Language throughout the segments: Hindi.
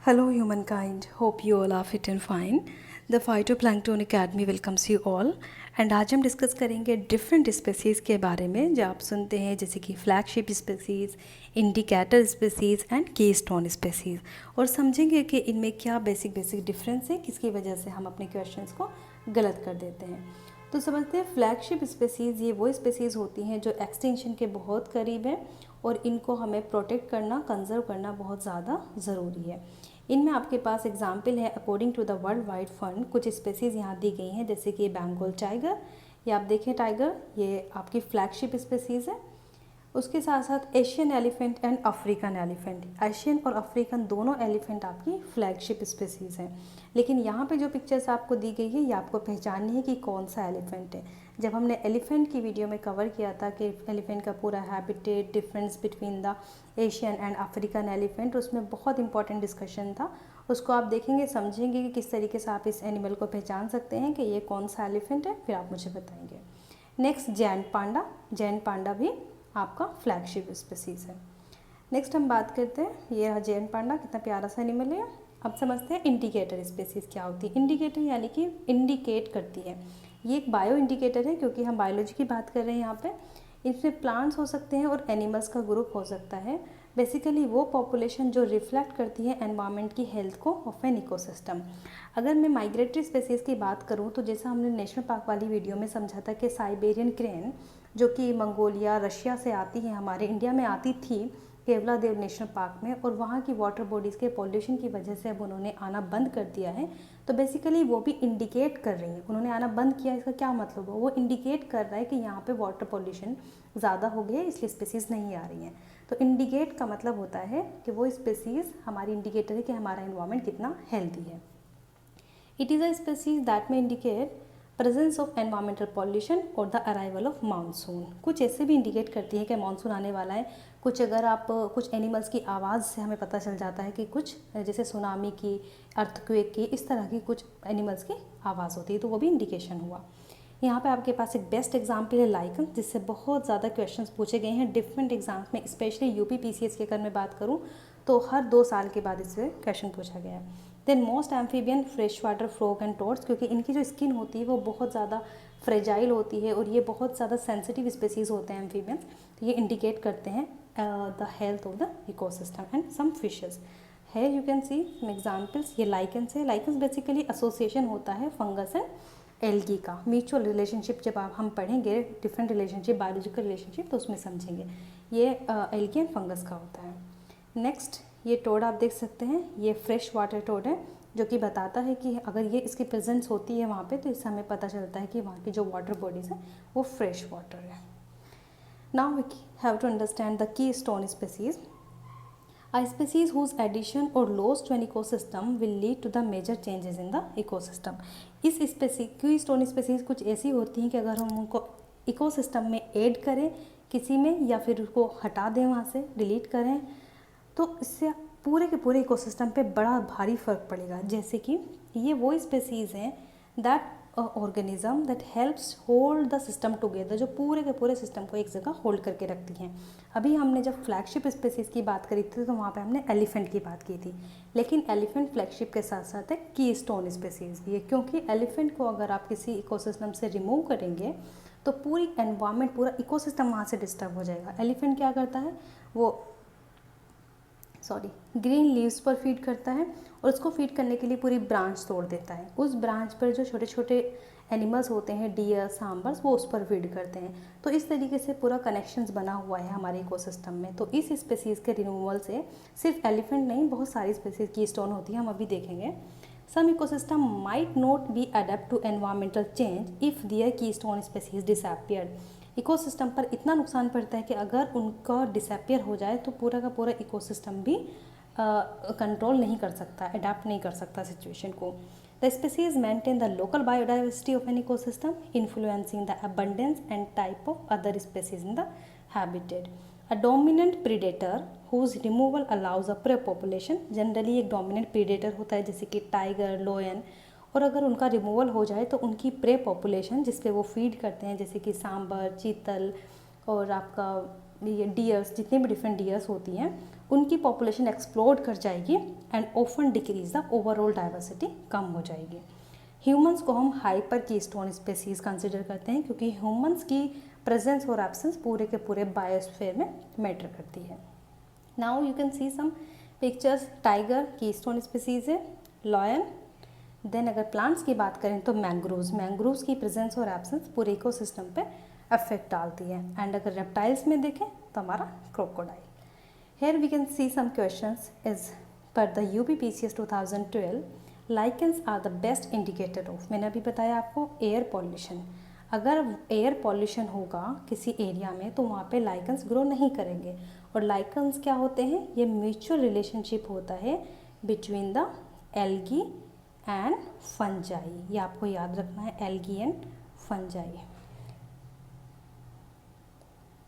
Hello humankind, hope you all are fit and fine. The Phytoplankton Academy welcomes you all and आज हम डिस्कस करेंगे डिफरेंट स्पेसीज़ के बारे में जो आप सुनते हैं, जैसे कि flagship species, indicator species and keystone species, और समझेंगे कि इनमें क्या बेसिक डिफरेंस है, किसकी वजह से हम अपने क्वेश्चंस को गलत कर देते हैं। तो समझते हैं फ्लैगशिप स्पेसीज़ ये वो स्पेसीज़ होती हैं जो एक्सटिंक्शन के बहुत करीब हैं और इनको हमें प्रोटेक्ट करना, कंजर्व करना बहुत ज़्यादा ज़रूरी है। इनमें आपके पास एग्जाम्पल है according to the world wide fund, कुछ स्पेसीज़ यहाँ दी गई हैं, जैसे कि बंगाल टाइगर, ये आप देखें टाइगर, ये आपकी फ्लैगशिप स्पेसीज़ है। उसके साथ साथ Asian elephant and African elephant, Asian और अफ्रीकन दोनों एलिफेंट आपकी फ्लैगशिप स्पेसीज़ हैं। लेकिन यहाँ पे जो पिक्चर्स आपको दी गई है ये आपको पहचाननी है कि कौन सा एलिफेंट है। जब हमने एलिफेंट की वीडियो में कवर किया था कि एलिफेंट का पूरा habitat, difference between the Asian and African elephant, उसमें बहुत इंपॉर्टेंट डिस्कशन था। उसको आप देखेंगे, समझेंगे कि किस तरीके से आप इस एनिमल को पहचान सकते हैं कि ये कौन सा एलिफेंट है, फिर आप मुझे बताएंगे। नेक्स्ट जैंट पांडा, जैंट पांडा भी आपका फ्लैगशिप स्पेसीज़ है। नेक्स्ट हम बात करते हैं, ये रहा जैंट पांडा, कितना प्यारा सा एनिमल है। अब समझते हैं इंडिकेटर स्पेसीज़ क्या होती है। इंडिकेटर यानी कि इंडिकेट करती है, ये एक बायो इंडिकेटर है क्योंकि हम बायोलॉजी की बात कर रहे हैं यहाँ पे। इसमें प्लांट्स हो सकते हैं और एनिमल्स का ग्रुप हो सकता है। बेसिकली वो पॉपुलेशन जो रिफ्लेक्ट करती है एनवायरनमेंट की हेल्थ को ऑफ एन इकोसिस्टम। अगर मैं माइग्रेटरी स्पेसीज़ की बात करूँ तो जैसा हमने नेशनल पार्क वाली वीडियो में समझा था कि साइबेरियन क्रेन जो कि मंगोलिया, रशिया से आती है, हमारे इंडिया में आती थी केवलादेव नेशनल पार्क में, और वहाँ की वाटर बॉडीज़ के पॉल्यूशन की वजह से अब उन्होंने आना बंद कर दिया है। तो बेसिकली वो भी इंडिकेट कर रही हैं, उन्होंने आना बंद किया, इसका क्या मतलब है, वो इंडिकेट कर रहा है कि यहाँ पे वाटर पॉल्यूशन ज़्यादा हो गया है, इसलिए स्पेसीज़ नहीं आ रही हैं। तो इंडिकेट का मतलब होता है कि वो स्पेसीज़ हमारी इंडिकेटर है कि हमारा एनवायरनमेंट कितना हेल्दी है। It is a species that में indicate presence of environmental pollution और द अराइवल ऑफ मानसून। कुछ ऐसे भी इंडिकेट करती है कि मानसून आने वाला है। कुछ अगर आप कुछ एनिमल्स की आवाज़ से हमें पता चल जाता है कि कुछ जैसे सुनामी की, अर्थक्वेक की, इस तरह की कुछ एनिमल्स की आवाज़ होती है, तो वो भी इंडिकेशन हुआ। यहाँ पे आपके पास एक बेस्ट एग्जाम्पल है लाइकन, जिससे बहुत ज़्यादा क्वेश्चंस पूछे गए हैं डिफरेंट एग्जाम्स में। स्पेशली यूपी पीसीएस के अगर मैं बात करूँ तो हर 2 साल के बाद इससे क्वेश्चन पूछा गया है। Then most amphibian fresh water frog and toads, क्योंकि इनकी जो स्किन होती है वो बहुत ज़्यादा फ्रेजाइल होती है और ये बहुत ज़्यादा सेंसिटिव स्पेसीज़ होते हैं एम्फीबियंस, तो ये इंडिकेट करते हैं the health of the ecosystem and some fishes है। You can see some examples, ये लाइकन्स है। लाइकन्स बेसिकली एसोसिएशन होता है फंगस एंड एल्गी का, म्यूचुअल रिलेशनशिप। जब आप हम पढ़ेंगे डिफरेंट रिलेशनशिप, बायोलॉजिकल रिलेशनशिप, तो उसमें समझेंगे ये एल्गी एंड फंगस का होता है। नेक्स्ट ये टोड आप देख सकते हैं, ये फ्रेश वाटर टोड है, जो कि बताता है कि अगर ये इसकी प्रेजेंस होती है वहाँ पे तो इससे हमें पता चलता है कि वहाँ की जो वाटर बॉडीज़ है वो फ्रेश वाटर है। Now we have to understand the keystone species. A species whose addition or loss to an ecosystem will lead to the major changes in the ecosystem. इस की स्टोन स्पेसीज कुछ ऐसी होती हैं कि अगर हम उनको इकोसिस्टम में ऐड करें किसी में, या फिर उसको हटा दें, वहाँ से डिलीट करें, तो इससे पूरे के पूरे इकोसिस्टम पे बड़ा भारी फ़र्क पड़ेगा। जैसे कि ये वो स्पेसीज़ हैं that organism that helps hold the system together, जो पूरे के पूरे सिस्टम को एक जगह होल्ड करके रखती हैं। अभी हमने जब फ्लैगशिप स्पेसीज़ की बात करी थी तो वहाँ पे हमने एलिफेंट की बात की थी, लेकिन एलिफेंट फ्लैगशिप के साथ साथ एक की स्टोन स्पेसीज़ भी है, क्योंकि एलिफेंट को अगर आप किसी इकोसिस्टम से रिमूव करेंगे तो पूरी एनवायरनमेंट, पूरा इकोसिस्टम वहाँ से डिस्टर्ब हो जाएगा। एलिफेंट क्या करता है, वो ग्रीन लीव्स पर फीड करता है और उसको फीड करने के लिए पूरी ब्रांच तोड़ देता है। उस ब्रांच पर जो छोटे छोटे एनिमल्स होते हैं, डियर, सांबर्स, वो उस पर फीड करते हैं। तो इस तरीके से पूरा कनेक्शंस बना हुआ है हमारे इकोसिस्टम में। तो इस स्पेसीज़ के रिमूवल से सिर्फ एलिफेंट नहीं, बहुत सारी स्पेसीज़ की स्टोन होती है, हम अभी देखेंगे। Some ecosystem might not be adept to environmental change if their keystone species disappear. Ecosystem पर इतना नुकसान पड़ता है कि अगर उनका डिसअपियर हो जाए तो पूरा का पूरा इकोसिस्टम भी कंट्रोल नहीं कर सकता, अडेप्ट नहीं कर सकता सिचुएशन को। The species maintain the local biodiversity of an ecosystem, influencing the abundance and type of other species in the habitat. A dominant predator whose removal allows a prey population, generally एक डोमिनेंट प्रीडेटर होता है जैसे कि टाइगर, लोयन, और अगर उनका रिमूवल हो जाए तो उनकी प्रे पॉपुलेशन जिस पे वो फीड करते हैं, जैसे कि सांबर, चीतल और आपका ये डियर्स, जितने भी डिफरेंट डियर्स होती हैं, उनकी पॉपुलेशन एक्सप्लोड कर जाएगी and often decrease the overall diversity, कम हो जाएगी। ह्यूमंस को हम हाइपर कीस्टोन स्पेसीज कंसिडर करते हैं क्योंकि ह्यूमंस की प्रेजेंस और एब्सेंस पूरे के पूरे बायोस्फीयर में मैटर करती है। Now you can see some pictures, tiger keystone species है, लॉयन। देन अगर प्लांट्स की बात करें तो मैंग्रोव्स की प्रेजेंस और एब्सेंस पूरे इकोसिस्टम पे अफेक्ट डालती है। एंड अगर रेप्टाइल्स में देखें तो हमारा crocodile. Here we can see some questions is पर the UPPCS 2012 lichens are the best indicator of, मैंने अभी बताया आपको एयर पॉल्यूशन। अगर एयर पॉल्यूशन होगा किसी एरिया में तो वहाँ पे लाइकेंस ग्रो नहीं करेंगे। और लाइकेंस क्या होते हैं, ये म्यूचुअल रिलेशनशिप होता है between the algae and fungi, ये आपको याद रखना है, algae and fungi.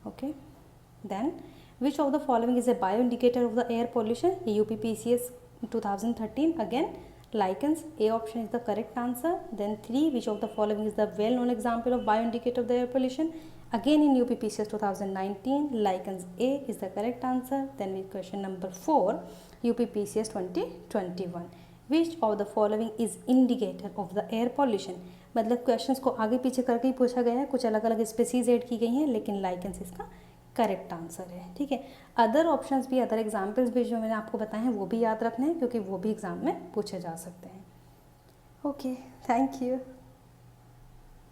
Okay, then which of the following is a bioindicator of the air pollution, UPPCS 2013 again lichens, A option is the correct answer. Then 3, which of the following is the well known example of bioindicator of the air pollution, again in UPPCS 2019 lichens, A is the correct answer. Then with question number 4, UPPCS 2021, which of the following is indicator of the air pollution, मतलब क्वेश्चंस को आगे पीछे करके ही पूछा गया है, कुछ अलग अलग स्पेसीज ऐड की गई हैं लेकिन लाइकेंस इसका करेक्ट आंसर है। ठीक है, अदर ऑप्शंस भी, अदर एग्जाम्पल्स भी जो मैंने आपको बताए हैं वो भी याद रखने हैं क्योंकि वो भी एग्जाम में पूछे जा सकते हैं। Okay, thank you.